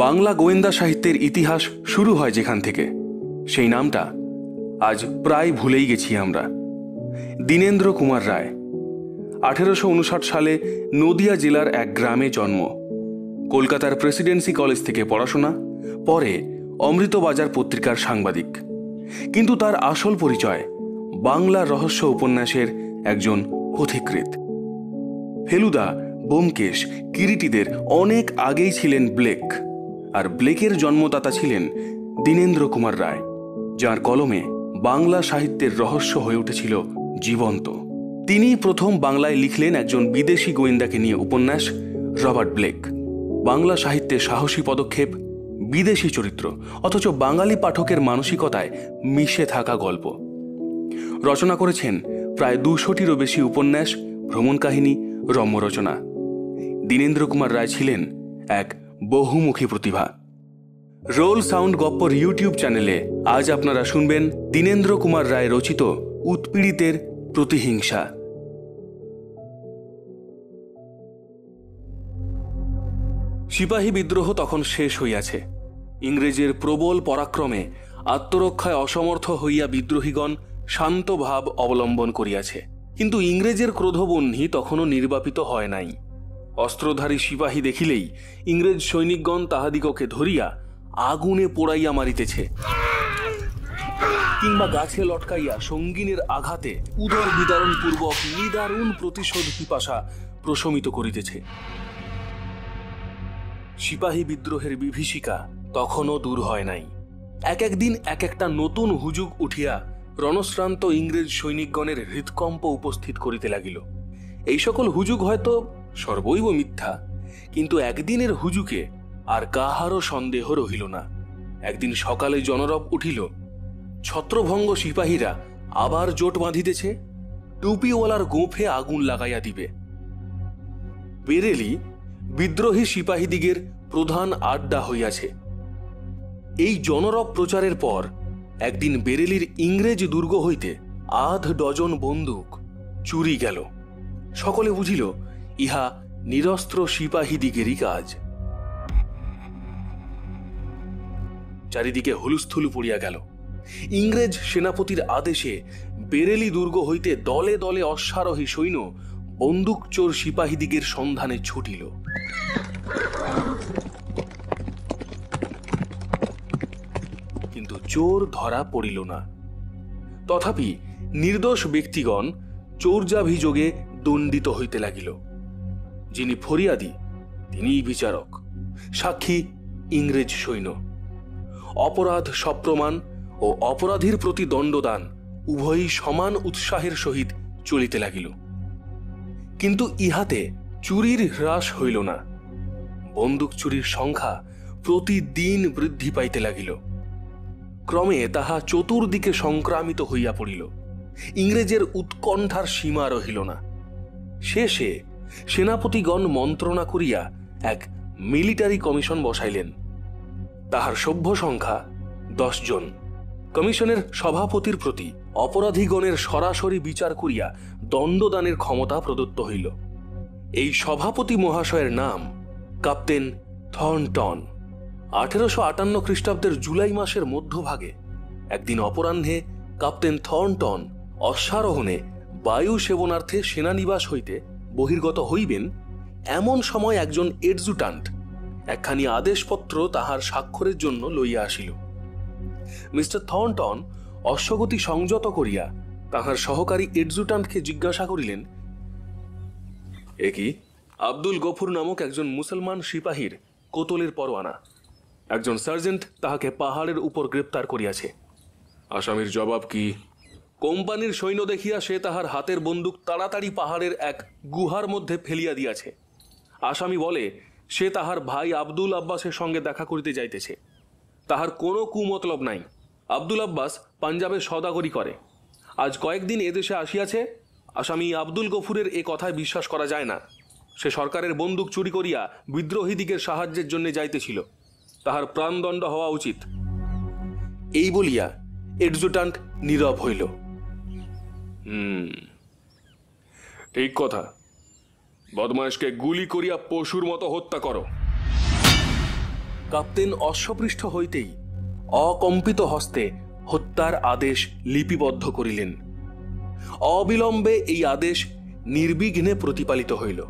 বাংলা গোয়েন্দা সাহিত্যের ইতিহাস শুরু হয় যেখান থেকে, সেই নামটা আজ প্রায় ভুলেই গেছি আমরা। দীনেন্দ্র কুমার রায়। 1859 সালে নদিয়া জেলার এক গ্রামে জন্ম। কলকাতার প্রেসিডেন্সি কলেজ থেকে পড়াশোনা, পরে অমৃতবাজার পত্রিকার সাংবাদিক। কিন্তু তার আসল পরিচয় বাংলা রহস্য উপন্যাসের একজন পথিকৃৎ। ফেলুদা, ব্যোমকেশ, কিরিটিদের অনেক আগেই ছিলেন ব্লেক, আর ব্লেকের জন্মদাতা ছিলেন দীনেন্দ্র কুমার রায়, যার কলমে বাংলা সাহিত্যের রহস্য হয়ে উঠেছিল জীবন্ত। তিনি প্রথম বাংলায় লিখলেন একজন বিদেশি গোয়েন্দাকে নিয়ে উপন্যাস রবার্ট ব্লেক। বাংলা সাহিত্যে সাহসী পদক্ষেপ, বিদেশি চরিত্র, অথচ বাঙালি পাঠকের মানসিকতায় মিশে থাকা গল্প। রচনা করেছেন প্রায় 200টিরও বেশি উপন্যাস, ভ্রমণ কাহিনী, রম্য রচনা। দীনেন্দ্র কুমার রায় ছিলেন এক বহুমুখী প্রতিভা। রোল সাউন্ড গপ্পর ইউটিউব চ্যানেলে আজ আপনারা শুনবেন দীনেন্দ্র কুমার রায় রচিত উৎপীড়িতের প্রতিহিংসা। সিপাহী বিদ্রোহ তখন শেষ হইয়াছে। ইংরেজের প্রবল পরাক্রমে আত্মরক্ষায় অসমর্থ হইয়া বিদ্রোহীগণ শান্ত ভাব অবলম্বন করিয়াছে। কিন্তু ইংরেজের ক্রোধবহ্নি তখনও নির্বাপিত হয় নাই। অস্ত্রধারী সিপাহী দেখিলেই ইংরেজ সৈনিকগণ তাহাদিগকে ধরিয়া আগুনে পোড়াইয়া মারিতেছে, কিংবা গাছে লটকাইয়া সঙ্গিনের আঘাতে উদর বিদারণ পূর্বক নিদারুণ প্রতিশোধ পিপাসা প্রশমিত করিতেছে। সিপাহী বিদ্রোহের বিভীষিকা তখনও দূর হয় নাই। একদিন এক একটা নতুন হুজুগ উঠিয়া রণশ্রান্ত ইংরেজ সৈনিকগণের হৃৎকম্প উপস্থিত করিতে লাগিল। এই সকল হুজুগ হয়তো সর্বৈব মিথ্যা, কিন্তু একদিনের হুজুকে আর কাহারও সন্দেহ রহিল না। একদিন সকালে জনরব উঠিল, ছত্রভঙ্গ সিপাহীরা আবার জোট বাঁধিতেছে, টুপিওয়ালার গোঁফে আগুন লাগাইয়া দিবে। বেরেলি বিদ্রোহী সিপাহীদিগের প্রধান আড্ডা হইয়াছে। এই জনরব প্রচারের পর একদিন বেরেলির ইংরেজ দুর্গ হইতে 8 ডজন বন্দুক চুরি গেল। সকলে বুঝিল ইহা নিরস্ত্র সিপাহীদিগেরই কাজ। চারিদিকে হুলুস্থুলু পড়িয়া গেল। ইংরেজ সেনাপতির আদেশে বেরেলি দুর্গ হইতে দলে দলে অশ্বারোহী সৈন্য বন্দুক চোর সিপাহীদিগের সন্ধানে ছুটিল। কিন্তু চোর ধরা পড়িল না। তথাপি নির্দোষ ব্যক্তিগণ চৌর্যাভিযোগে দণ্ডিত হইতে লাগিল। যিনি ফরিয়াদি তিনিই বিচারক, সাক্ষী ইংরেজ সৈন্য। অপরাধ সপ্রমাণ ও অপরাধীর প্রতি দণ্ডদান উভয়ই সমান উৎসাহের সহিত চলিতে লাগিল। কিন্তু ইহাতে চুরির হ্রাস হইল না। বন্দুক চুরির সংখ্যা প্রতিদিন বৃদ্ধি পাইতে লাগিল। ক্রমে তাহা চতুর্দিকে সংক্রামিত হইয়া পড়িল। ইংরেজের উৎকণ্ঠার সীমা রহিল না। শেষে সেনাপতিগণ মন্ত্রণা করিয়া এক মিলিটারি কমিশন বসাইলেন। তাহার সভ্য সংখ্যা 10 জন। কমিশনের সভাপতির প্রতি অপরাধীগণের সরাসরি বিচার করিয়া দণ্ডদানের ক্ষমতা প্রদত্ত হইল। এই সভাপতি মহাশয়ের নাম ক্যাপ্টেন থর্নটন। 1858 খ্রিস্টাব্দের জুলাই মাসের মধ্যভাগে একদিন অপরাহ্নে ক্যাপ্টেন থর্নটন অশ্বারোহণে বায়ু সেবনার্থে সেনানিবাস হইতে বহির্গত হইবেন, এমন সময় একজন এডজুট্যান্ট একখানি আদেশপত্র তাহার স্বাক্ষরের জন্য লইয়া আসিল। মিস্টার থর্নটন অশ্বগতি সংযত করিয়া তাহার সহকারী এডজুট্যান্টকে জিজ্ঞাসা করিলেন, এ কি? আব্দুল গফুর নামক একজন মুসলমান সিপাহীর কোতলের পরোয়ানা। একজন সার্জেন্ট তাহাকে পাহাড়ের উপর গ্রেপ্তার করিয়াছে। আসামির জবাব কি? কোম্পানির সৈন্য দেখিয়া সে তাহার হাতের বন্দুক তাড়াতাড়ি পাহাড়ের এক গুহার মধ্যে ফেলিয়া দিয়াছে। আসামি বলে সে তাহার ভাই আব্দুল আব্বাসের সঙ্গে দেখা করিতে যাইতেছে। তাহার কোনো কুমতলব নাই। আব্দুল আব্বাস পাঞ্জাবে সওদাগরি করে। আজ কয়েকদিন এদেশে আসিয়াছে। আসামি আব্দুল গফুরের এ কথায় বিশ্বাস করা যায় না। সে সরকারের বন্দুক চুরি করিয়া বিদ্রোহীদিগের সাহায্যের জন্য যাইতেছিল। তাহার প্রাণদণ্ড হওয়া উচিত। এই বলিয়া এডজুট্যান্ট নীরব হইল। ঠিক কথা। বদমাইশকে গুলি করিয়া পশুর মতো হত্যা করো। কাপ্তেন অশ্বপৃষ্ঠ হইতেই অকম্পিত হস্তে হত্যার আদেশ লিপিবদ্ধ করিলেন। অবিলম্বে এই আদেশ নির্বিঘ্নে প্রতিপালিত হইল।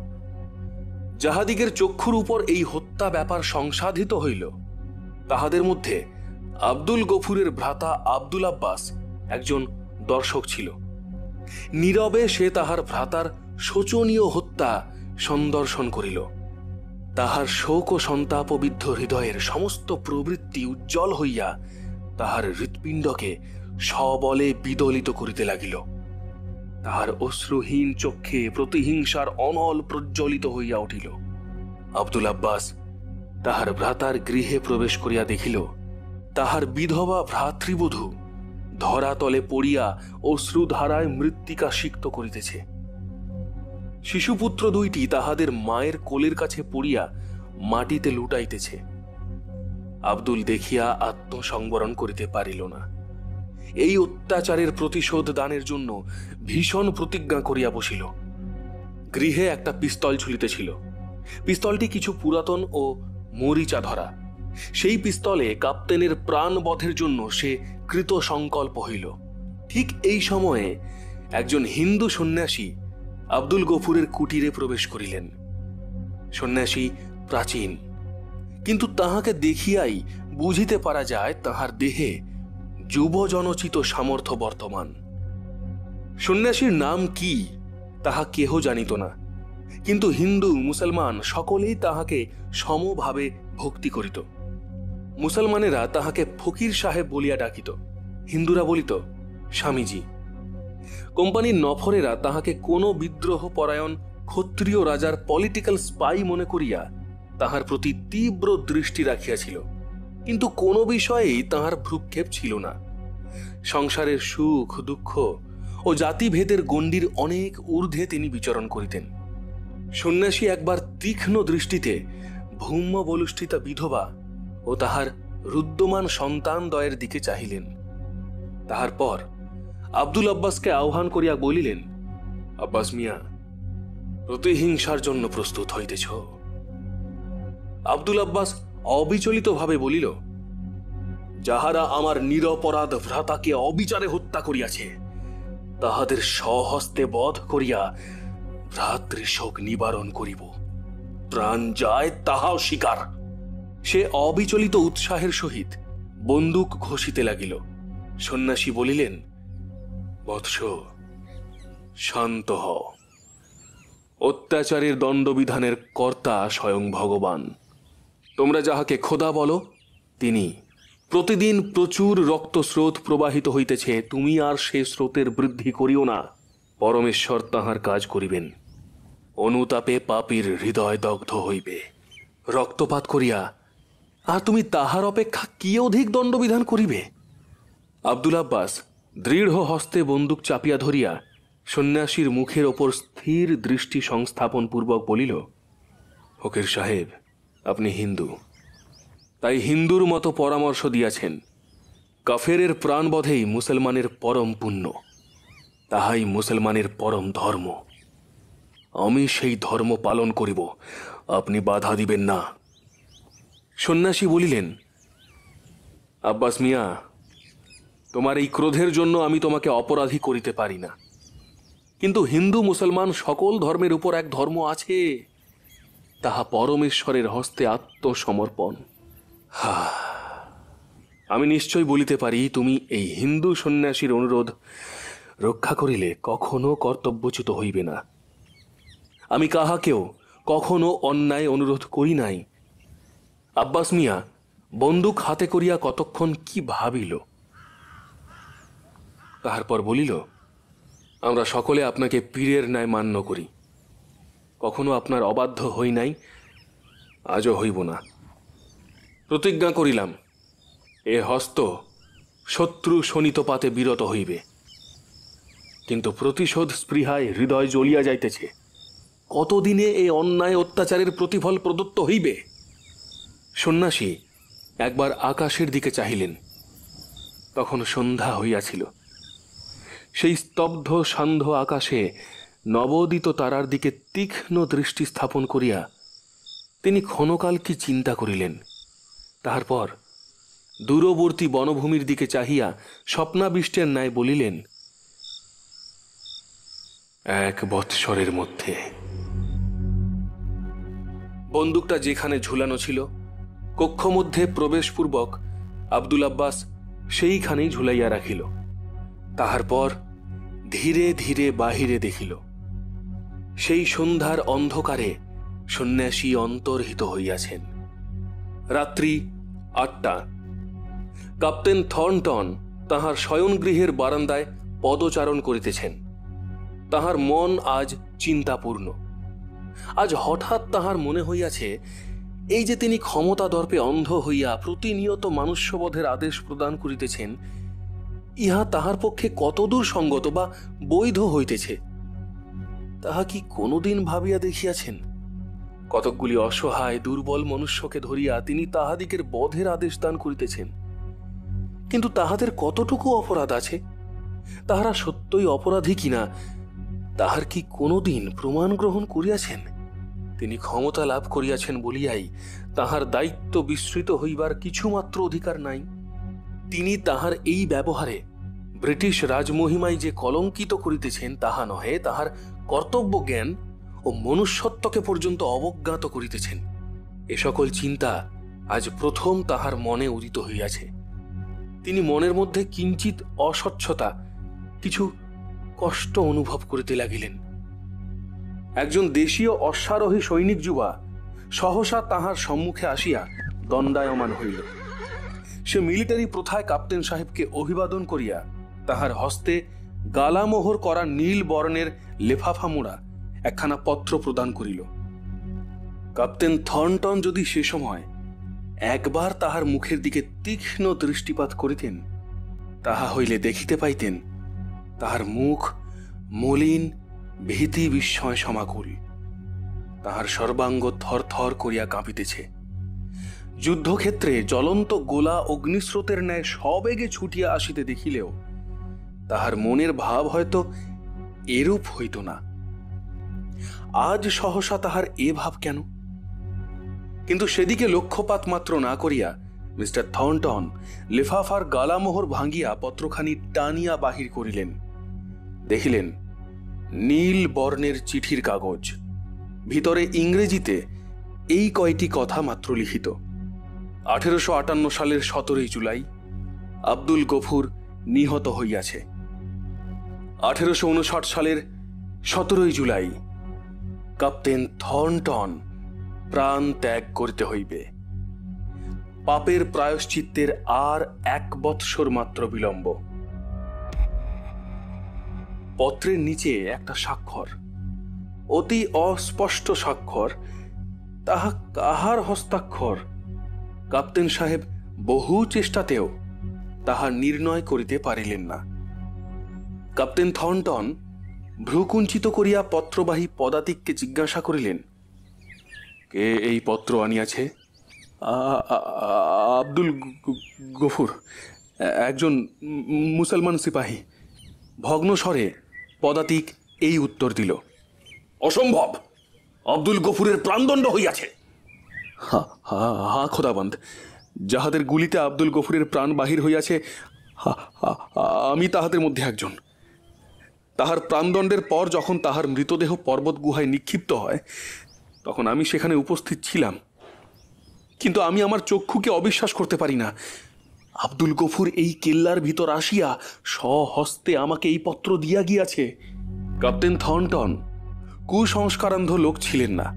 যাহাদিগের চক্ষুর উপর এই হত্যা ব্যাপার সংসাধিত হইল, তাহাদের মধ্যে আব্দুল গফুরের ভ্রাতা আব্দুল আব্বাস একজন দর্শক ছিল। নীরবে সে তাহার ভ্রাতার শোচনীয় হত্যা সন্দর্শন করিল। তাহার শোক ও সন্তাপবিদ্ধ হৃদয়ের সমস্ত প্রবৃত্তি উজ্জ্বল হইয়া তাহার হৃৎপিণ্ডকে সবলে বিদলিত করিতে লাগিল। তাহার অশ্রুহীন চক্ষে প্রতিহিংসার অনল প্রজ্বলিত হইয়া উঠিল। আব্দুল আব্বাস তাহার ভ্রাতার গৃহে প্রবেশ করিয়া দেখিল, তাহার বিধবা ভ্রাতৃবধূ ধরাতলে পড়িয়া অশ্রুধারায় মৃত্তিকা সিক্ত করিতেছে। শিশুপুত্র দুইটি তাহাদের মায়ের কোলের কাছে পড়িয়া মাটিতে লুটাইতেছে। আব্দুল দেখিয়া আত্মসংবরণ করিতে পারিল না। এই অত্যাচারের প্রতিশোধ দানের জন্য ভীষণ প্রতিজ্ঞা করিয়া বসিল। গৃহে একটা পিস্তল ঝুলিতেছিল। পিস্তলটি কিছু পুরাতন ও মরিচা ধরা। সেই পিস্তলে কাপ্তেনের প্রাণবধের জন্য সে কৃত সংকল্প হইল। ঠিক এই সময়ে একজন হিন্দু সন্ন্যাসী আব্দুল গফুরের কুটিরে প্রবেশ করিলেন। সন্ন্যাসী প্রাচীন, কিন্তু তাহাকে দেখিয়াই বুঝিতে পারা যায় তাহার দেহে যুবজনচিত সামর্থ্য বর্তমান। সন্ন্যাসীর নাম কি তাহা কেহ জানিত না, কিন্তু হিন্দু মুসলমান সকলেই তাহাকে সমভাবে ভক্তি করিত। মুসলমানেরা তাহাকে ফকির সাহেব বলিয়া ডাকিত, হিন্দুরা বলিত স্বামীজি। কোম্পানির নফরেরা তাহাকে কোনো বিদ্রোহ পরায়ণ ক্ষত্রিয় রাজার পলিটিক্যাল স্পাই মনে করিয়া তাহার প্রতি তীব্র দৃষ্টি রাখিয়াছিল, কিন্তু কোনো বিষয়েই তাহার ভ্রুক্ষেপ ছিল না। সংসারের সুখ দুঃখ ও জাতিভেদের গণ্ডির অনেক ঊর্ধ্বে তিনি বিচরণ করিতেন। সন্ন্যাসী একবার তীক্ষ্ণ দৃষ্টিতে ভৌম্য বলুষ্ঠিতা বিধবা ও তাহার রুদ্যমান সন্তানদ্বয়ের দিকে চাহিলেন। তাহার পর আব্দুল আব্বাসকে আহ্বান করিয়া বলিলেন, আব্বাস মিয়া, প্রতিহিংসার জন্য প্রস্তুত হইতেছ? আব্দুল আব্বাস অবিচলিতভাবে বলিল, যাহারা আমার নিরপরাধ ভ্রাতাকে অবিচারে হত্যা করিয়াছে, তাহাদের স্বহস্তে বধ করিয়া ভ্রাতৃশোক নিবারণ করিব। প্রাণ যায় তাহাও স্বীকার। সে অবিচলিত উৎসাহের সহিত বন্দুক ঘষিতে লাগিল। সন্ন্যাসী বলিলেন, বৎস, শান্ত হও। অত্যাচারের দণ্ডবিধানের কর্তা স্বয়ং ভগবান। তোমরা যাহাকে খোদা বলো তিনি। প্রতিদিন প্রচুর রক্তস্রোত প্রবাহিত হইতেছে, তুমি আর সে স্রোতের বৃদ্ধি করিও না। পরমেশ্বর তাহার কাজ করিবেন। অনুতাপে পাপীর হৃদয় দগ্ধ হইবে। রক্তপাত করিয়া আর তুমি তাহার অপেক্ষা কি অধিক দণ্ডবিধান করিবে? আব্দুল আব্বাস দৃঢ় হস্তে বন্দুক চাপিয়া ধরিয়া সন্ন্যাসীর মুখের ওপর স্থির দৃষ্টি সংস্থাপন পূর্বক বলিল, ফকির সাহেব, আপনি হিন্দু, তাই হিন্দুর মতো পরামর্শ দিয়াছেন। কাফেরের প্রাণবধেই মুসলমানের পরম পুণ্য, তাহাই মুসলমানের পরম ধর্ম। আমি সেই ধর্ম পালন করিব, আপনি বাধা দিবেন না। সন্ন্যাসী বলিলেন, আব্বাস মিয়া, তোমার এই ক্রোধের জন্য আমি তোমাকে অপরাধী করিতে পারি না, কিন্তু হিন্দু মুসলমান সকল ধর্মের উপর এক ধর্ম আছে, তাহা পরমেশ্বরের হস্তে আত্মসমর্পণ। আমি নিশ্চয় বলিতে পারি, তুমি এই হিন্দু সন্ন্যাসীর অনুরোধ রক্ষা করিলে কখনো কর্তব্যচ্যুত হইবে না। আমি কাহাকেও কখনো অন্যায় অনুরোধ করি নাই। আব্বাস মিয়া বন্দুক হাতে করিয়া কতক্ষণ কি ভাবিল, তাহার পর বলিল, আমরা সকলে আপনাকে পীরের ন্যায় মান্য করি। কখনো আপনার অবাধ্য হই নাই, আজও হইব না। প্রতিজ্ঞা করিলাম, এ হস্ত শত্রু শনিতপাতে বিরত হইবে। কিন্তু প্রতিশোধ স্পৃহায় হৃদয় জ্বলিয়া যাইতেছে। কতদিনে এই অন্যায় অত্যাচারের প্রতিফল প্রদত্ত হইবে? সন্ন্যাসী একবার আকাশের দিকে চাহিলেন। তখন সন্ধ্যা হইয়াছিল। সেই স্তব্ধ সান্ধ্য আকাশে নবোদিত তারার দিকে তীক্ষ্ণ দৃষ্টি স্থাপন করিয়া তিনি ক্ষণকাল কি চিন্তা করিলেন। তারপর দূরবর্তী বনভূমির দিকে চাহিয়া স্বপ্নাবিষ্টের ন্যায় বলিলেন, 1 বৎসরের মধ্যে। বন্দুকটা যেখানে ঝুলানো ছিল কক্ষ মধ্যে প্রবেশপূর্বক আব্দুল আব্বাস সেইখানেই ঝুলাইয়া রাখিল। তাহার পর ধীরে ধীরে বাহিরে দেখিল, সেই সন্ধ্যার অন্ধকারে সন্ন্যাসী অন্তর্হিত হইয়াছেন। রাত্রি 8টা। ক্যাপ্টেন থর্নটন তাহার শয়নগৃহের বারান্দায় পদচারণ করিতেছেন। তাহার মন আজ চিন্তাপূর্ণ। আজ হঠাৎ তাহার মনে হইয়াছে, এই যে তিনি ক্ষমতা দর্পে অন্ধ হইয়া প্রতিনিয়ত মনুষ্যবধের আদেশ প্রদান করিতেছেন, ইহা তাহার পক্ষে কতদূর সঙ্গত বা বৈধ হইতেছে, তাহা কি কোনদিন ভাবিয়া দেখিয়াছেন? কতকগুলি অসহায় দুর্বল মনুষ্যকে ধরিয়া তিনি তাহাদিগের বধের আদেশ দান করিতেছেন, কিন্তু তাহাদের কতটুকু অপরাধ আছে, তাহারা সত্যই অপরাধী কিনা তাহার কি কোনদিন প্রমাণ গ্রহণ করিয়াছেন? তিনি ক্ষমতা লাভ করিয়াছেন বলিয়াই তাহার দায়িত্ব বিস্মৃত হইবার কিছুমাত্র অধিকার নাই। তিনি তাহার এই ব্যবহারে ব্রিটিশ রাজমহিমায় যে কলঙ্কিত করিতেছেন তাহা নহে, তাহার কর্তব্য জ্ঞান ও মনুষ্যত্বকে পর্যন্ত অবজ্ঞাত করিতেছেন। এ সকল চিন্তা আজ প্রথম তাহার মনে উদিত হইয়াছে। তিনি মনের মধ্যে কিঞ্চিত অস্বচ্ছতা, কিছু কষ্ট অনুভব করিতে লাগিলেন। একজন দেশীয় অশ্বারোহী সৈনিক যুবা সহসা তাহার সম্মুখে আসিয়া দণ্ডায়মান হইল। সে মিলিটারি প্রথায় ক্যাপ্টেন সাহেবকে অভিবাদন করিয়া তাহার হস্তে গালামোহর করা নীল বর্ণের লেফাফা মোড়া একখানা পত্র প্রদান করিল। ক্যাপ্টেন থর্নটন যদি সে সময় একবার তাহার মুখের দিকে তীক্ষ্ণ দৃষ্টিপাত করিতেন, তাহা হইলে দেখিতে পাইতেন তাহার মুখ মলিন, ভীতি বিস্ময় সমাকুল। তাহার সর্বাঙ্গ থরথর করিয়া কাঁপিতেছে। যুদ্ধক্ষেত্রে জ্বলন্ত গোলা অগ্নিস্রোতের ন্যায় সবেগে ছুটিয়া আসিতে দেখিলেও তাহার মনের ভাব হয়তো এরূপ হইত না। আজ সহসা তাহার এ ভাব কেন? কিন্তু সেদিকে লক্ষ্যপাত মাত্র না করিয়া মিস্টার থর্নটন লেফাফার গালামোহর ভাঙ্গিয়া পত্রখানি টানিয়া বাহির করিলেন। দেখিলেন নীল বর্ণের চিঠির কাগজ, ভিতরে ইংরেজিতে এই কয়টি কথা মাত্র লিখিত: 1858 সালের 17 জুলাই আব্দুল গফুর নিহত হইয়াছে। 1859 সালের 17 জুলাই ক্যাপ্টেন থর্নটন প্রাণ ত্যাগ করিতে হইবে। পাপের প্রায়শ্চিত্তের আর 1 বৎসর মাত্র বিলম্ব। পত্রের নিচে একটা স্বাক্ষর, অতি অস্পষ্ট স্বাক্ষর। তাহা কাহার হস্তাক্ষর ক্যাপ্টেন সাহেব বহু চেষ্টাতেও তাহা নির্ণয় করিতে পারিলেন না। ক্যাপ্টেন থর্নটন ভ্রুকুঞ্চিত করিয়া পত্রবাহী পদাতিককে জিজ্ঞাসা করিলেন, কে এই পত্র আনিয়াছে? আব্দুল গফুর, একজন মুসলমান সিপাহী। ভগ্ন স্বরে পদাতিক এই উত্তর দিল, অসম্ভব, আব্দুল গফুরের প্রাণদণ্ড হইয়াছে। হা খোদাবন্দ, যাহাদের গুলিতে আব্দুল গফুরের প্রাণ বাহির হইয়াছে আমি তাহাদের মধ্যে একজন। তাহার প্রাণদণ্ডের পর যখন তাহার মৃতদেহ পর্বত গুহায় নিক্ষিপ্ত হয় তখন আমি সেখানে উপস্থিত ছিলাম, কিন্তু আমি আমার চক্ষুকে অবিশ্বাস করতে পারি না। আব্দুল গফুর এই কেল্লার ভিতর আসিয়া স্বহস্তে আমাকে এই পত্র দিয়া গিয়াছে। ক্যাপ্টেন থর্নটন কুসংস্কারান্ধ লোক ছিলেন না,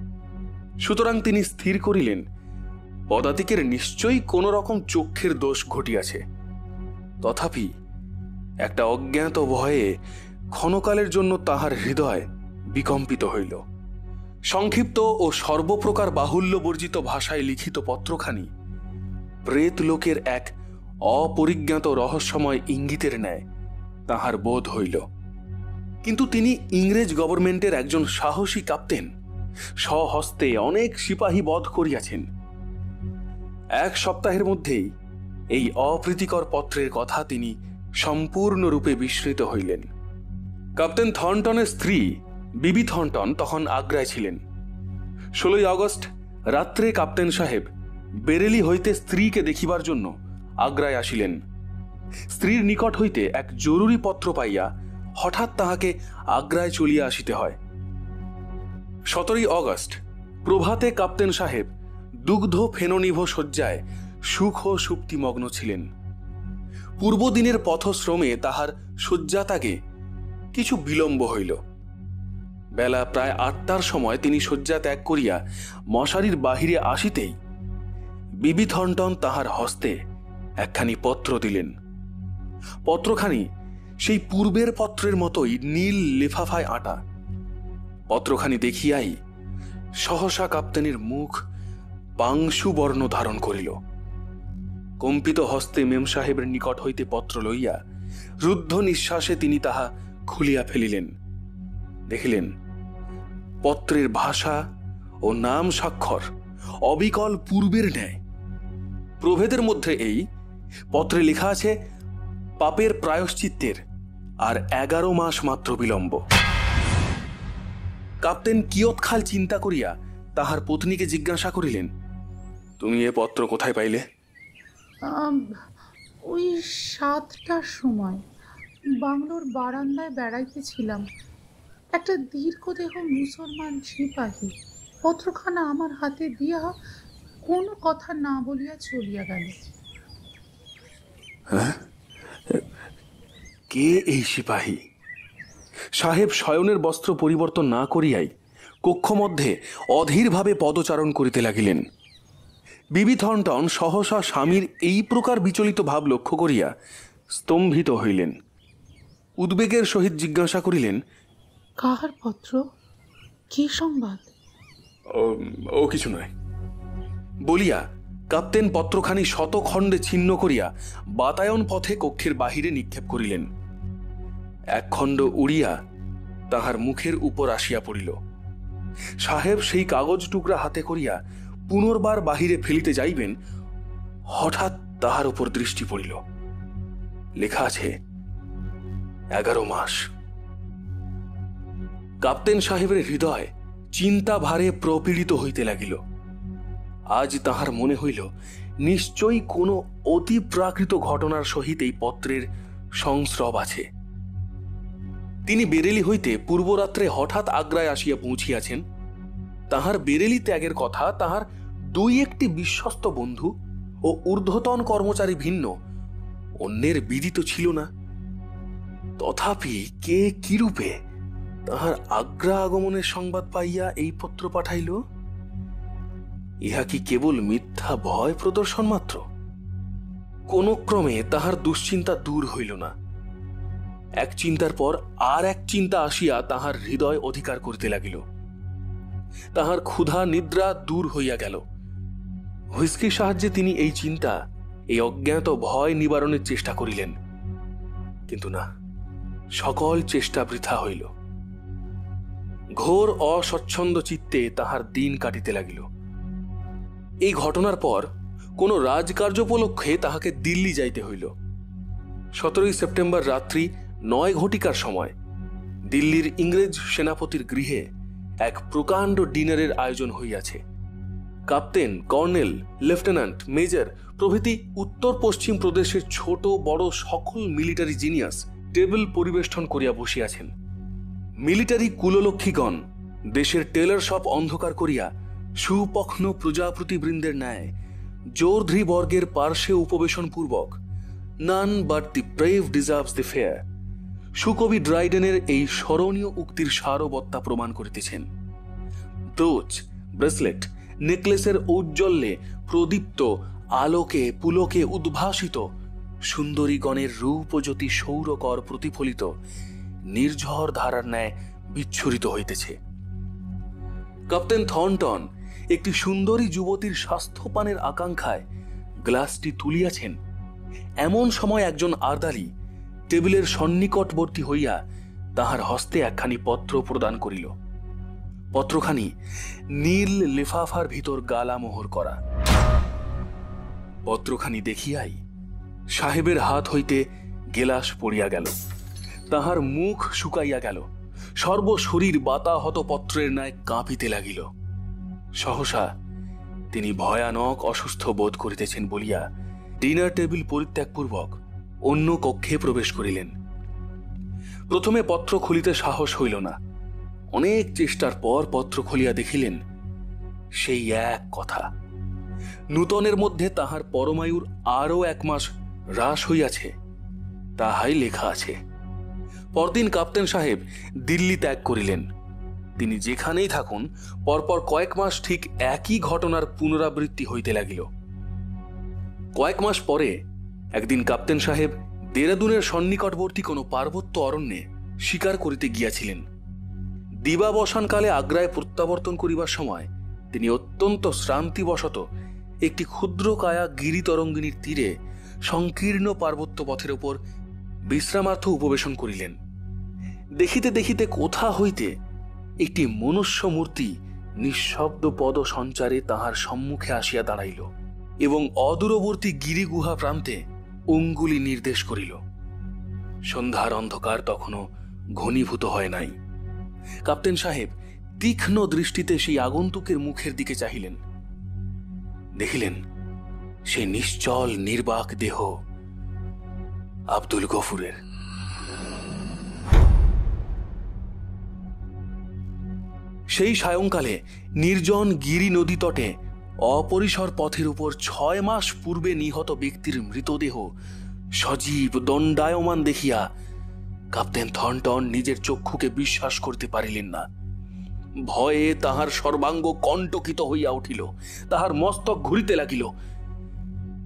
সুতরাং তিনি স্থির করিলেন পদাতিকের নিশ্চয়ই কোন রকম চক্ষের দোষ ঘটিয়াছে। তথাপি একটা অজ্ঞাত ভয়ে ক্ষণকালের জন্য তাহার হৃদয় বিকম্পিত হইল। সংক্ষিপ্ত ও সর্বপ্রকার বাহুল্য বর্জিত ভাষায় লিখিত পত্রখানি প্রেত লোকের এক অপরিজ্ঞাত রহস্যময় ইঙ্গিতের ন্যায় তাহার বোধ হইল। কিন্তু তিনি ইংরেজ গভর্নমেন্টের একজন সাহসী ক্যাপ্টেন, স্বহস্তে অনেক সিপাহী বধ করিয়াছেন। 1 সপ্তাহের মধ্যেই এই অপ্রীতিকর পত্রের কথা তিনি সম্পূর্ণরূপে বিস্মৃত হইলেন। ক্যাপ্টেন থর্নটনের স্ত্রী বিবি থর্নটন তখন আগ্রায় ছিলেন। 16 আগস্ট রাত্রে ক্যাপ্টেন সাহেব বেরেলি হইতে স্ত্রীকে দেখিবার জন্য আগ্রায় আসিলেন। স্ত্রীর নিকট হইতে এক জরুরি পত্র পাইয়া হঠাৎ তাহাকে আগ্রায় চলিয়া আসিতে হয়। 17 অগস্ট প্রভাতে কাপ্তেন সাহেব দুগ্ধ ফেননিভ শয্যায় সুখ ও সুপ্তিমগ্ন ছিলেন। পূর্বদিনের পথশ্রমে তাহার শয্যাত্যাগে কিছু বিলম্ব হইল। বেলা প্রায় 8টার সময় তিনি শয্যা ত্যাগ করিয়া মশারির বাহিরে আসিতেই বিবি থর্নটন তাহার হস্তে একখানি পত্র দিলেন। পত্রখানি সেই পূর্বের পত্রের মতোই নীল লিফাফায় আঁটা। পত্রখানি দেখিয়াই সহসা কাপ্তেনের মুখ পাংশু বর্ণ ধারণ করিল। কম্পিত হস্তে মেম সাহেবের নিকট হইতে পত্র লইয়া রুদ্ধ নিঃশ্বাসে তিনি তাহা খুলিয়া ফেলিলেন। দেখিলেন পত্রের ভাষা ও নাম স্বাক্ষর অবিকল পূর্বের ন্যায়। প্রভেদের মধ্যে এই পত্রে লেখা আছে পাপের প্রায়শ্চিত্তের আর 11 মাস মাত্র বিলম্ব। কাপ্তেন কিয়ৎকাল চিন্তা করিয়া তাহার পত্নীকে জিজ্ঞাসা করিলেন, তুমি এ পত্র কোথায় পাইলে? ওই 7টার সময় বাংলোর বারান্দায় বেড়াইতেছিলাম। একটা দীর্ঘদেহ মুসলমান সিপাহী পত্রখানা আমার হাতে দিয়া কোনো কথা না বলিয়া চলিয়া গেল। কে এই সিপাহী? সাহেব শয়নের বস্ত্র পরিবর্তন না করিয়াই কক্ষমধ্যে অধীরভাবে পদচারণ করিতে লাগিলেন। বিবি থর্নটন সহসা স্বামীর এই প্রকার বিচলিত ভাব লক্ষ্য করিয়া স্তম্ভিত হইলেন। উদ্বেগের সহিত জিজ্ঞাসা করিলেন, কাহার পত্র? কি সংবাদ? ও কিছু নয় বলিয়া কাপ্তেন পত্রখানি শতখণ্ডে ছিন্ন করিয়া বাতায়ন পথে কক্ষের বাহিরে নিক্ষেপ করিলেন। এক খণ্ড উড়িয়া তাহার মুখের উপর আসিয়া পড়িল। সাহেব সেই কাগজ টুকরা হাতে করিয়া পুনর্বার বাহিরে ফেলিতে যাইবেন, হঠাৎ তাহার উপর দৃষ্টি পড়িল। লেখা আছে 11 মাস। কাপ্তেন সাহেবের হৃদয় চিন্তা ভারে প্রপীড়িত হইতে লাগিল। আজ তাহার মনে হইল নিশ্চয়ই কোনো অতি প্রাকৃত ঘটনার সহিত এই পত্রের সংস্রব আছে। তিনি বেরেলি হইতে পূর্বরাত্রে হঠাৎ আগ্রায় আসিয়া পৌঁছিয়াছেন। তাহার বেরেলি ত্যাগের কথা তাহার 2-1টি বিশ্বস্ত বন্ধু ও ঊর্ধ্বতন কর্মচারী ভিন্ন অন্যের বিদিত ছিল না। তথাপি কে কিরূপে তাহার আগ্রা আগমনের সংবাদ পাইয়া এই পত্র পাঠাইল? ইহা কি কেবল মিথ্যা ভয় প্রদর্শন মাত্র? কোন ক্রমে তাহার দুশ্চিন্তা দূর হইল না। এক চিন্তার পর আর এক চিন্তা আসিয়া তাহার হৃদয় অধিকার করিতে লাগিল। তাহার ক্ষুধা নিদ্রা দূর হইয়া গেল। হুইস্কির সাহায্যে তিনি এই চিন্তা, এই অজ্ঞাত ভয় নিবারণের চেষ্টা করিলেন, কিন্তু না, সকল চেষ্টা বৃথা হইল। ঘোর অস্বচ্ছন্দ চিত্তে তাহার দিন কাটিতে লাগিল। এই ঘটনার পর কোন রাজকার্য উপলক্ষে তাহাকে দিল্লি যাইতে হইল। 17 সেপ্টেম্বর রাত্রি 9 ঘটিকার সময় দিল্লির ইংরেজ সেনাপতির গৃহে এক প্রকাণ্ড ডিনারের আয়োজন হইয়াছে। কাপ্তেন, কর্নেল, লেফটেন্যান্ট, মেজর প্রভৃতি উত্তর পশ্চিম প্রদেশের ছোট বড় সকল মিলিটারি জিনিয়াস টেবিল পরিবেষ্টন করিয়া বসিয়াছেন। মিলিটারি কুললক্ষীগণ দেশের টেলর শপ অন্ধকার করিয়া সুপক্ষ্ণ প্রজাপতিবৃন্দের ন্যায় জোরধ্রী বর্গের পার্শ্বে উপবেশন পূর্বক none but the brave deserves the fair সুকবি ড্রাইডেনের এই স্মরণীয় উক্তির সারবত্তা প্রমাণ করিতেছেন। ব্রোচ, ব্রেসলেট, নেকলেসের ঔজ্জ্বল্যে প্রদীপ্ত, আলোকে পুলকে উদ্ভাসিত সুন্দরীগণের রূপজ্যোতি সৌরকর প্রতিফলিত নির্ঝর ধারার ন্যায় বিচ্ছুরিত হইতেছে। কাপ্তেন থর্নটন একটি সুন্দরী যুবতীর স্বাস্থ্যপানের আকাঙ্ক্ষায় গ্লাসটি তুলিয়াছেন। এমন সময় একজন আর্দালি টেবিলের সন্নিকটবর্তী হইয়া তাহার হস্তে একখানি পত্র প্রদান করিল। পত্রখানি নীল লিফাফার ভিতর গালামোহর করা। পত্রখানি দেখিয়াই সাহেবের হাত হইতে গেলাস পড়িয়া গেল, তাহার মুখ শুকাইয়া গেল, সর্বশরীর বাতাহত পত্রের ন্যায় কাঁপিতে লাগিল। সহসা তিনি ভয়ানক অসুস্থ বোধ করিতেছেন বলিয়া ডিনার টেবিল পরিত্যাগপূর্বক অন্য কক্ষে প্রবেশ করিলেন। প্রথমে পত্র খুলিতে সাহস হইল না। অনেক চেষ্টার পর পত্র খুলিয়া দেখিলেন সেই এক কথা, নূতনের মধ্যে তাহার পরমায়ুর আরও 1 মাস হ্রাস হইয়াছে, তাহাই লেখা আছে। পরদিন কাপ্তেন সাহেব দিল্লি ত্যাগ করিলেন। তিনি যেখানেই থাকুন পরপর কয়েক মাস ঠিক একই ঘটনার পুনরাবৃত্তি হইতে লাগিল। কয়েক মাস পরে একদিন কাপ্তেন সাহেব দেরাদুনের সন্নিকটবর্তী কোনো পার্বত্য অরণ্যে শিকার করিতে গিয়াছিলেন। দিবাবসানকালে আগ্রায় প্রত্যাবর্তন করিবার সময় তিনি অত্যন্ত শ্রান্তিবশত একটি ক্ষুদ্রকায়া গিরিতরঙ্গিনীর তীরে সংকীর্ণ পার্বত্য পথের উপর বিশ্রামার্থ উপবেশন করিলেন। দেখিতে দেখিতে কোথা হইতে একটি মনুষ্য মূর্তি নিঃশব্দ পদ সঞ্চারে তাহার সম্মুখে আসিয়া দাঁড়াইল এবং অদূরবর্তী গিরিগুহা প্রান্তে অঙ্গুলি নির্দেশ করিল। সন্ধ্যার অন্ধকার তখনও ঘনীভূত হয় নাই। কাপ্তেন সাহেব তীক্ষ্ণ দৃষ্টিতে সেই আগন্তুকের মুখের দিকে চাহিলেন। দেখিলেন সেই নিশ্চল নির্বাক দেহ আব্দুল গফুরের। সেই সায়ংকালে নির্জন গিরি নদী তটে অপরিসর পথের উপর 6 মাস পূর্বে নিহত ব্যক্তির মৃতদেহ সজীব দণ্ডায়মান দেখিয়া কাপ্তেন থর্নটন নিজের চক্ষুকে বিশ্বাস করতে পারিলেন না। ভয়ে তাহার সর্বাঙ্গ কণ্টকিত হইয়া উঠিল, তাহার মস্তক ঘুরিতে লাগিল।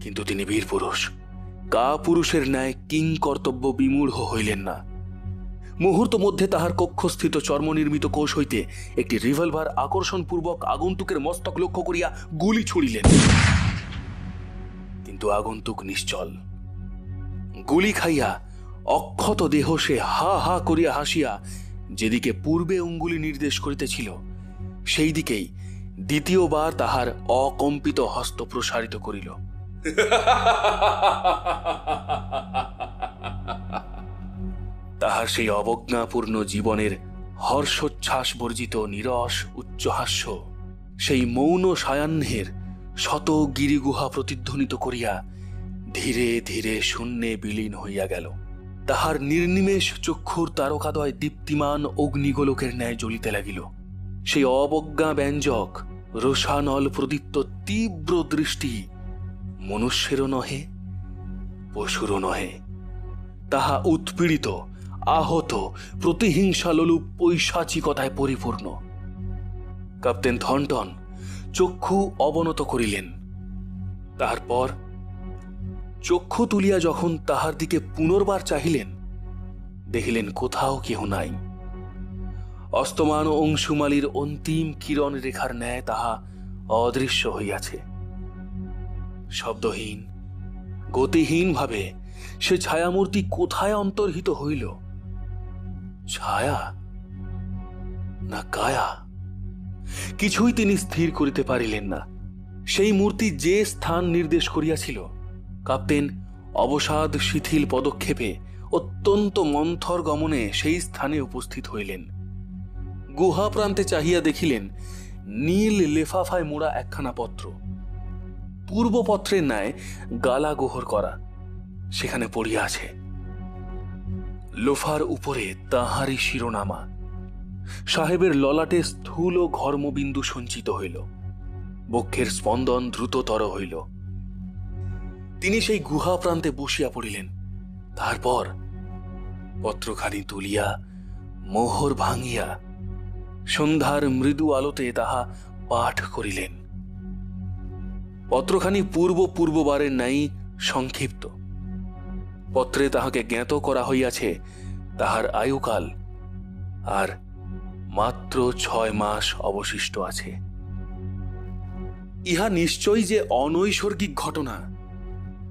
কিন্তু তিনি বীর পুরুষ, কা পুরুষের ন্যায় কিং কর্তব্য বিমূঢ় হইলেন না। মুহূর্ত মধ্যে তাহার কক্ষস্থিত চর্মনির্মিত কোষ হইতে একটি রিভলভার আকর্ষণপূর্বক আগন্তুকের মস্তক লক্ষ্য করিয়া গুলি ছুড়িলেন। কিন্তু আগন্তুক নিশ্চল। গুলি খাইয়া অক্ষত দেহ সে হা হা করিয়া হাসিয়া যেদিকে পূর্বে অঙ্গুলি নির্দেশ করিতেছিল সেই দিকেই দ্বিতীয়বার তাহার অকম্পিত হস্ত প্রসারিত করিল। তাহার সেই অবজ্ঞাপূর্ণ জীবনের হর্ষোচ্ছ্বাস বর্জিত নিরস উচ্চহাস্য সেই মৌন সায়াহ্নের শত গিরিগুহা প্রতিধ্বনিত করিয়া ধীরে ধীরে শূন্যে বিলীন হইয়া গেল। তাহার নির্নিমেষ চক্ষুর তারকাদয় দীপ্তিমান অগ্নিগোলকের ন্যায় জ্বলিতে লাগিল। সেই অবজ্ঞা ব্যঞ্জক রোষানল প্রদীপ্ত তীব্র দৃষ্টি মনুষ্যেরও নহে, পশুরও নহে। তাহা উৎপীড়িত, আহত, প্রতিহিংসা লোলুপ পৈশাচিকতায় পরিপূর্ণ। কাপ্তেন থর্নটন চক্ষু অবনত করিলেন। তারপর চক্ষু তুলিয়া যখন তাহার দিকে পুনর্বার চাহিলেন, দেখিলেন কোথাও কেহ নাই। অস্তমান অংশুমালির অন্তিম কিরণ রেখার ন্যায় তাহা অদৃশ্য হইয়াছে। শব্দহীন, গতিহীন ভাবে সে ছায়ামূর্তি কোথায় অন্তর্হিত হইল? ছায়া না কায়া? কিছুই তিনি স্থির করিতে পারিলেন না। সেই মূর্তি যে স্থান নির্দেশ করিয়াছিল, কাপ্তেন অবসাদ শিথিল পদক্ষেপে অত্যন্ত মন্থর গমনে সেই স্থানে উপস্থিত হইলেন। গুহা প্রান্তে চাহিয়া দেখিলেন নীল লেফাফায় মোড়া একখানা পত্র, পূর্বপত্রের ন্যায় গালাগোহর করা, সেখানে পড়িয়া আছে। লোফার উপরে তাহারই শিরোনামা। সাহেবের ললাটে স্থূল ঘর্মবিন্দু সঞ্চিত হইল। বক্ষের স্পন্দন দ্রুততর হইল। তিনি সেই গুহা প্রান্তে বসিয়া পড়িলেন। তারপর পত্রখানি তুলিয়া মোহর ভাঙিয়া সন্ধ্যার মৃদু আলোতে তাহা পাঠ করিলেন। পত্রখানি পূর্ববারের ন্যায় সংক্ষিপ্ত। পত্রে তাহাকে জ্ঞাত করা হইয়াছে তাহার আয়ুকাল আর মাত্র 6 মাস অবশিষ্ট আছে। ইহা নিশ্চয়ই যে অনৈসর্গিক ঘটনা,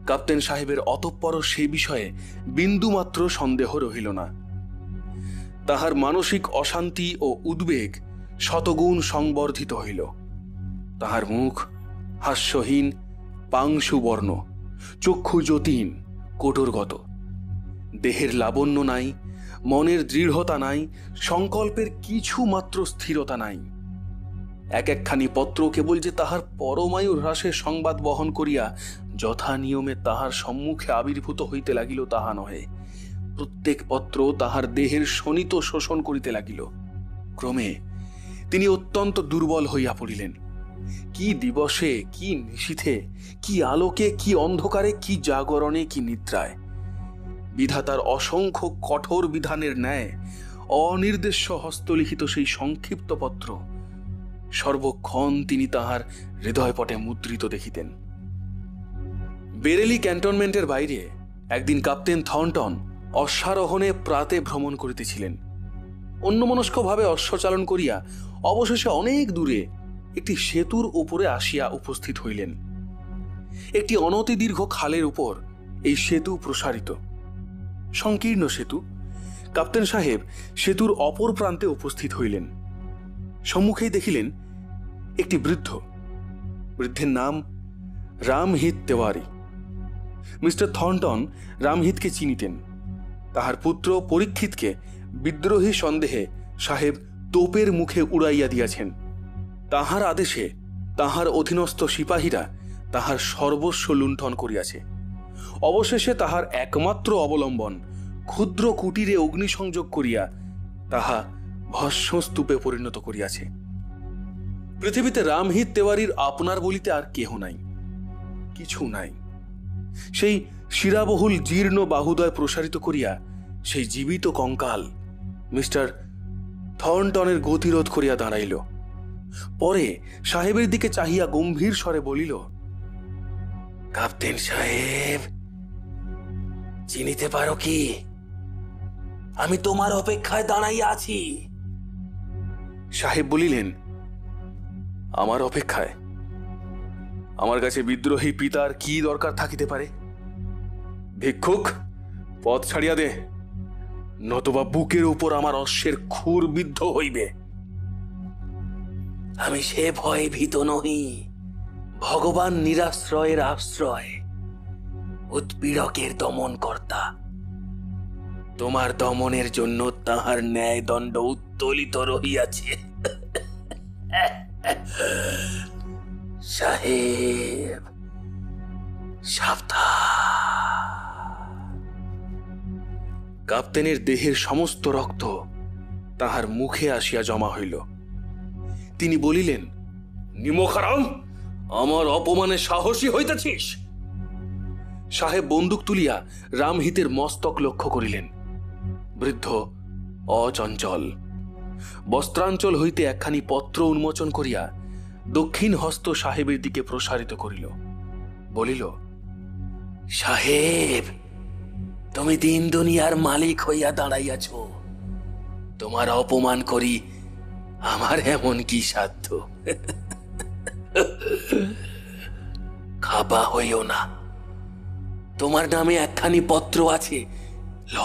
কাপ্তেন সাহেবের অতঃপর সে বিষয়ে বিন্দুমাত্র সন্দেহ রহিল না। তাহার মানসিক অশান্তি ও উদ্বেগ শতগুণ সংবর্ধিত হইল। তাহার মুখ হাস্যহীন, পাংশুবর্ণ, চক্ষু যতীন, কঠোরগত। দেহের লাবণ্য নাই, মনের দৃঢ়তা নাই, সংকল্পের কিছু মাত্র স্থিরতা নাই। এক একখানি পত্র কেবল যে তাহার পরমায়ু হ্রাসের সংবাদ বহন করিয়া যথা নিয়মে তাহার সম্মুখে আবির্ভূত হইতে লাগিল তাহা নহে, প্রত্যেক পত্র তাহার দেহের শোণিত শোষণ করিতে লাগিল। ক্রমে তিনি অত্যন্ত দুর্বল হইয়া পড়িলেন। কি দিবসে, কি নিশীথে, কি আলোকে, কি অন্ধকারে, কি জাগরণে, কি নিদ্রায়, বিধাতার অসংখ্য কঠোর বিধানের ন্যায় অনির্দেশ্য হস্তলিখিত সেই সংক্ষিপ্ত পত্র সর্বক্ষণ তিনি তাহার হৃদয়পটে মুদ্রিত দেখিতেন। বেরেলি ক্যান্টনমেন্টের বাইরে একদিন ক্যাপ্টেন থর্নটন অশ্বারোহণে প্রাতে ভ্রমণ করিতেছিলেন। অন্যমনস্কভাবে অশ্বচালন করিয়া অবশেষে অনেক দূরে একটি সেতুর উপরে আসিয়া উপস্থিত হইলেন। একটি অনতি দীর্ঘ খালের উপর এই সেতু প্রসারিত, সংকীর্ণ সেতু। ক্যাপ্টেন সাহেব সেতুর অপর প্রান্তে উপস্থিত হইলেন। সম্মুখেই দেখিলেন একটি বৃদ্ধের নাম রামহিত তেওয়ারি। মিস্টার থর্নটন রামহিতকে চিনিতেন। তাহার পুত্র পরীক্ষিতকে বিদ্রোহী সন্দেহে সাহেব তোপের মুখে উড়াইয়া দিয়াছেন। তাহার আদেশে তাহার অধীনস্থ সিপাহীরা তাহার সর্বস্ব লুণ্ঠন করিয়াছে। অবশেষে তাহার একমাত্র অবলম্বন ক্ষুদ্র কুটিরে অগ্নিসংযোগ করিয়া তাহা ভস্মস্তূপে পরিণত করিয়াছে। পৃথিবীতে রামহিত তেওয়ারির আপনার বলিতে আর কেহ নাই, কিছু নাই। সেই শিরাবহুল জীর্ণ বাহুদয় প্রসারিত করিয়া সেই জীবিত কঙ্কাল মিস্টার থর্নটনের গতিরোধ করিয়া দাঁড়াইল। পরে সাহেবের দিকে চাহিয়া গম্ভীর স্বরে বলিল, ক্যাপ্টেন সাহেব, চিনিতে পারো কি? আমি তোমার অপেক্ষায় দাঁড়াইয়া আছি। সাহেব বলিলেন, আমার অপেক্ষায়? আমার কাছে বিদ্রোহী পিতার কি দরকার থাকিতে পারে? ভিক্ষুক, পথ ছাড়িয়া দে, নতুবা বুকের উপর আমার অশ্বের খুর বিদ্ধ হইবে। আমি সে ভয়ে ভীত নহি। ভগবান নিরাশ্রয়ের আশ্রয়, উৎপীড়কের দমন কর্তা। তোমার দমনের জন্য তাহার ন্যায় দণ্ড উত্তোলিত রহিয়াছে। সাহেব, সাবধান। ক্যাপ্টেনের দেহের সমস্ত রক্ত তাহার মুখে আসিয়া জমা হইল। তিনি বলিলেন, নিমকহারাম, আমার অপমানে সাহসী হইতেছিস? সাহেব বন্দুক তুলিয়া রামহিতের মস্তক লক্ষ্য করিলেন। বৃদ্ধ অচঞ্চল। বস্ত্রাঞ্চল হইতে একখানি পত্র উন্মোচন করিয়া দক্ষিণ হস্ত সাহেবের দিকে প্রসারিত করিল। বলিল, সাহেব, তুমি দিন দুনিয়ার মালিক হইয়া দাঁড়াইয়াছ। তোমার অপমান করি আমার এমন কি সাধ্য? খাপা হইও না। তোমার নামে একখানি পত্র আছে, ল।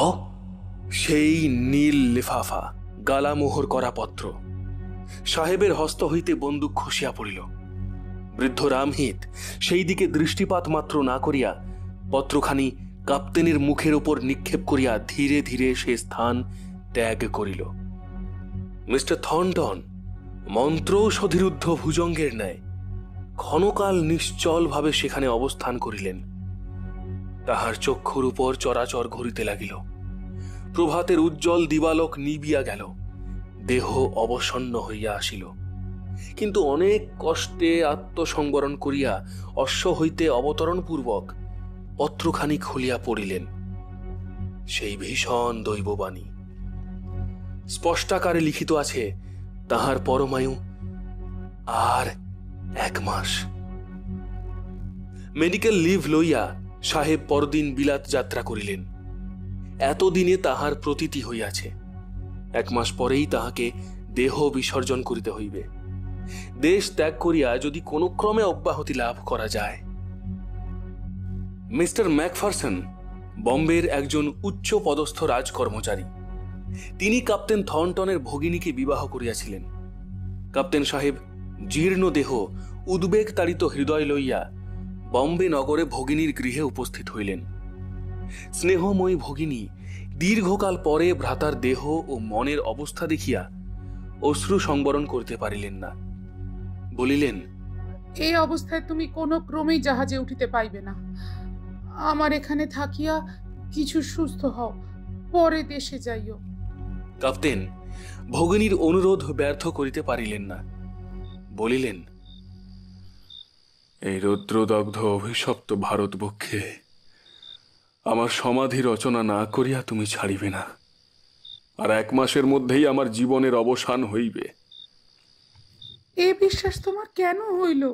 সেই নীল লিফাফা, গালামোহর করা পত্র। সাহেবের হস্ত হইতে বন্দুক খসিয়া পড়িল। বৃদ্ধ রামহিত সেই দিকে দৃষ্টিপাত মাত্র না করিয়া পত্রখানি ক্যাপ্টেনের মুখের উপর নিক্ষেপ করিয়া ধীরে ধীরে সে স্থান ত্যাগ করিল। মিস্টার থর্নটন মন্ত্রৌষধিরুদ্ধ ভুজঙ্গের ন্যায় ক্ষণকাল নিশ্চল ভাবে সেখানে অবস্থান করিলেন। তাহার চক্ষুর উপর চরাচর ঘুরিতে লাগিল। প্রভাতের উজ্জ্বল দিবালোক নিবিয়া গেল। দেহ অবসন্ন হইয়া আসিল। কিন্তু অনেক কষ্টে আত্মসংবরণ করিয়া অশ্ব হইতে অবতরণ পূর্বক পত্রখানি খুলিয়া পড়িলেন। সেই ভীষণ দৈববাণী। স্পষ্টাকারে লিখিত আছে, তাহার পরমায়ু আর 1 মাস। মেডিকেল লিভ লইয়া সাহেব পরদিন বিলাত যাত্রা করিলেন। এতদিনে তাহার প্রতীতি হইয়াছে 1 মাস পরেই তাহাকে দেহ বিসর্জন করিতে হইবে। দেশ ত্যাগ করিয়া যদি কোনো ক্রমে অব্যাহতি লাভ করা যায়। মিস্টার ম্যাকফারসন বম্বের একজন উচ্চ পদস্থ রাজকর্মচারী। তিনি ক্যাপ্টেন থর্নটনের ভগিনীকে বিবাহ করিয়াছিলেন। ক্যাপ্টেন সাহেব জীর্ণ দেহ, উদ্বেগ তাড়িত হৃদয় লইয়া বম্বে নগরে ভগিনীর গৃহে উপস্থিত হইলেন। স্নেহময়ী ভগিনী দীর্ঘকাল পরে ভ্রাতার দেহ ও মনের অবস্থা দেখিয়া অশ্রু সংবরণ করিতে পারিলেন না। বলিলেন, এই অবস্থায় তুমি কোনো ক্রমেই জাহাজে উঠিতে পাইবে না। আমার এখানে থাকিয়া কিছু সুস্থ হও, পরে দেশে যাইও। কাপ্তেন ভগিনীর অনুরোধ ব্যর্থ করিতে পারিলেন না। বলিলেন, এই রৌদ্রদগ্ধ অভিশপ্ত ভারতবক্ষে আমার সমাধি রচনা না করিয়া তুমি ছাড়িবে না, আর 1 মাসের মধ্যেই আমার জীবনের অবসান হইবে। এ বিশ্বাস তোমার কেন হইল?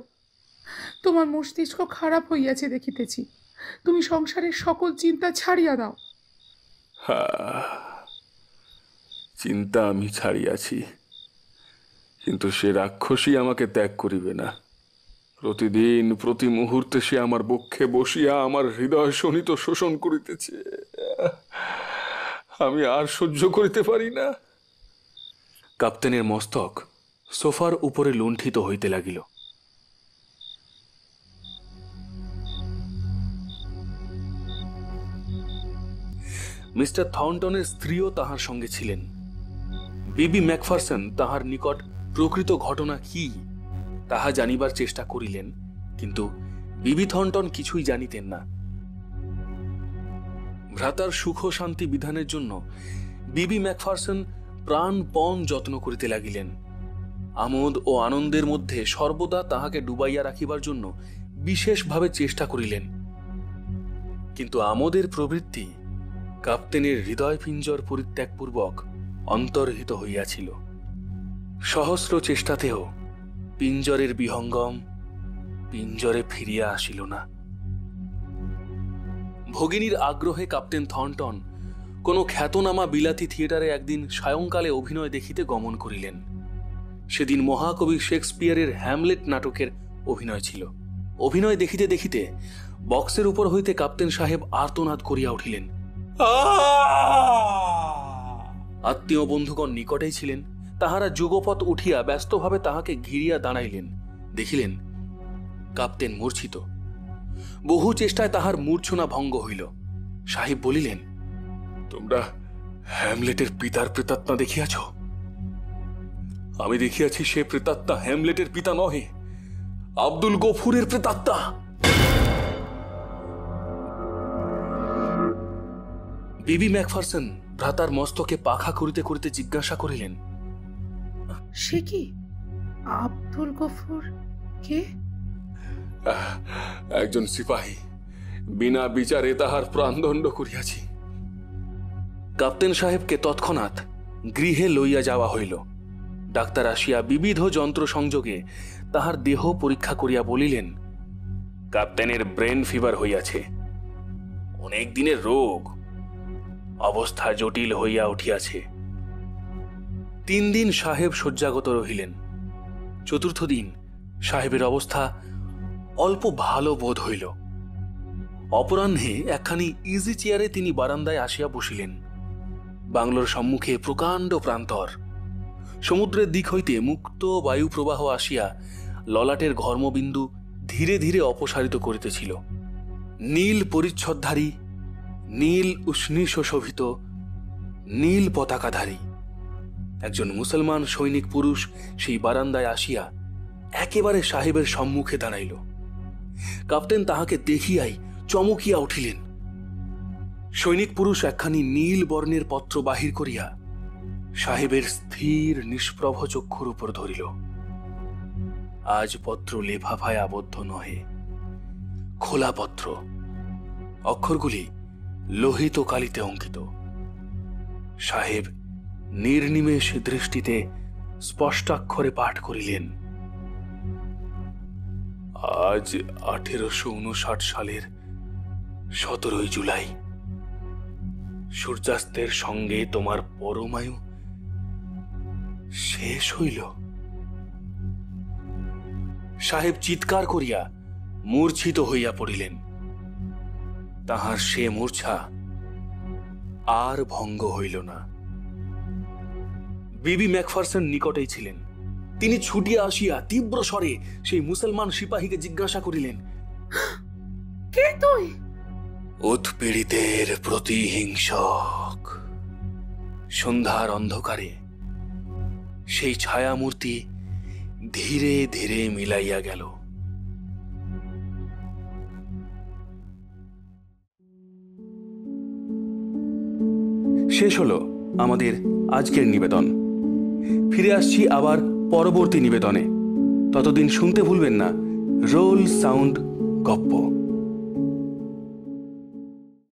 তোমার মস্তিষ্ক খারাপ হইয়াছে দেখিতেছি। তুমি সংসারের সকল চিন্তা ছাড়িয়া দাও। চিন্তা আমি ছাড়িয়াছি, কিন্তু সে রাক্ষসী আমাকে ত্যাগ করিবে না। প্রতিদিন প্রতি মুহূর্তে সে আমার বক্ষে বসিয়া আমার হৃদয় শোণিত শোষণ করিতেছে। আমি আর সহ্য করিতে পারি না। কাপ্তেনের মস্তক সোফার উপরে লুণ্ঠিত হইতে লাগিল। মিস্টার থর্নটনের স্ত্রীও তাহার সঙ্গে ছিলেন। বিবি ম্যাকফারসন তাহার নিকট প্রকৃত ঘটনা কি তাহা জানিবার চেষ্টা করিলেন, কিন্তু বিবি থর্নটন কিছুই জানিতেন না। ভ্রাতার সুখ শান্তি বিধানের জন্য বিবি ম্যাকফারসন প্রাণপণ যত্ন করিতে লাগিলেন। আমোদ ও আনন্দের মধ্যে সর্বদা তাহাকে ডুবাইয়া রাখিবার জন্য বিশেষভাবে চেষ্টা করিলেন, কিন্তু আমোদের প্রবৃত্তি কাপ্তেনের হৃদয় পিঞ্জর পরিত্যাগপূর্বক অন্তর্হিত হইয়াছিল। সহস্র চেষ্টাতেও পিঞ্জরের বিহঙ্গম পিঞ্জরে ফিরিয়া আসিল না। ভগিনীর আগ্রহে কাপ্তেন থর্নটন কোনো খ্যাতনামা বিলাতি থিয়েটারে একদিন সায়ংকালে অভিনয় দেখিতে গমন করিলেন। সেদিন মহাকবি শেক্সপিয়ারের হ্যামলেট নাটকের অভিনয় ছিল। অভিনয় দেখিতে দেখিতে বক্সের উপর হইতে কাপ্তেন সাহেব আর্তনাদ করিয়া উঠিলেন। আত্মীয় বন্ধুগণ নিকটেই ছিলেন। তাহারা যুগপৎ উঠিয়া ব্যস্তভাবে তাহাকে ঘিরিয়া দাঁড়াইলেন। দেখিলেন কাপ্তেন মূর্ছিত। বহু চেষ্টায় তাহার মূর্ছনা ভঙ্গ হইল। সাহেব বলিলেন, তোমরা হ্যামলেটের পিতার প্রেতাত্মা দেখিয়াছ? আমি দেখিয়াছি সে প্রেতাত্মা হ্যামলেটের পিতা নহে, আব্দুল গফুরের প্রেতাত্মা। বিবি ম্যাকফারসন ভ্রাতার মস্তকে পাখা করিতে করিতে জিজ্ঞাসা করিলেন, সে কি? আব্দুল গফুর কে? একজন সিপাহী, বিনা বিচারে তাহার প্রাণদণ্ড করিয়াছি। কাপ্তেন সাহেবকে তৎক্ষণাৎ গৃহে লইয়া যাওয়া হইল। ডাক্তার আসিয়া বিবিধ যন্ত্র সংযোগে তাহার দেহ পরীক্ষা করিয়া বলিলেন, কাপ্তেনের ব্রেন ফিভার হইয়াছে, অনেক দিনের রোগ, অবস্থা জটিল হইয়া উঠিয়াছে। 3 দিন সাহেব শয্যাগত রহিলেন। 4র্থ দিন সাহেবের অবস্থা অল্প ভালো বোধ হইল। অপরাহ্নে একখানি ইজি চেয়ারে তিনি বারান্দায় আসিয়া বসিলেন। বাংলোর সম্মুখে প্রকাণ্ড প্রান্তর। সমুদ্রের দিক হইতে মুক্ত বায়ু প্রবাহ আসিয়া ললাটের ঘর্মবিন্দু ধীরে ধীরে অপসারিত করিতেছিল। নীল পরিচ্ছদধারী, নীল উষ্ণীশোভিত, নীল পতাকাধারী একজন মুসলমান সৈনিক পুরুষ সেই বারান্দায় আসিয়া একেবারে সাহেবের সম্মুখে দাঁড়াইল। কাপ্তেন তাহাকে দেখিয়াই চমকিয়া উঠিলেন। সৈনিক পুরুষ একখানি নীল বর্ণের পত্র বাহির করিয়া সাহেবের স্থির নিষ্প্রভ চক্ষুর উপর ধরিল। আজ পত্র লেফাফায় আবদ্ধ নহে, খোলা পত্র, অক্ষরগুলি লোহিত কালিতে অঙ্কিত। সাহেব নির্নিমেষ দৃষ্টিতে স্পষ্টাক্ষরে পাঠ করিলেন, আজ 1859 সালের 17 জুলাই সূর্যাস্তের সঙ্গে তোমার পরমায়ু শেষ হইল। সাহেব চিৎকার করিয়া মূর্ছিত হইয়া পড়িলেন। তাহার সে মূর্ছা আর ভঙ্গ হইল না। বিবি ম্যাকফারসন নিকটেই ছিলেন। তিনি ছুটিয়া আসিয়া তীব্র স্বরে সেই মুসলমান সিপাহীকে জিজ্ঞাসা করিলেন, কে তুই? উৎপীড়িতের প্রতিহিংসক। সন্ধ্যার অন্ধকারে সেই ছায়ামূর্তি ধীরে ধীরে মিলাইয়া গেল। শেষ হলো আমাদের আজকের নিবেদন। ফিরে আসছি আবার পরবর্তী নিবেদনে। ততদিন শুনতে ভুলবেন না রোল সাউন্ড গপ্প।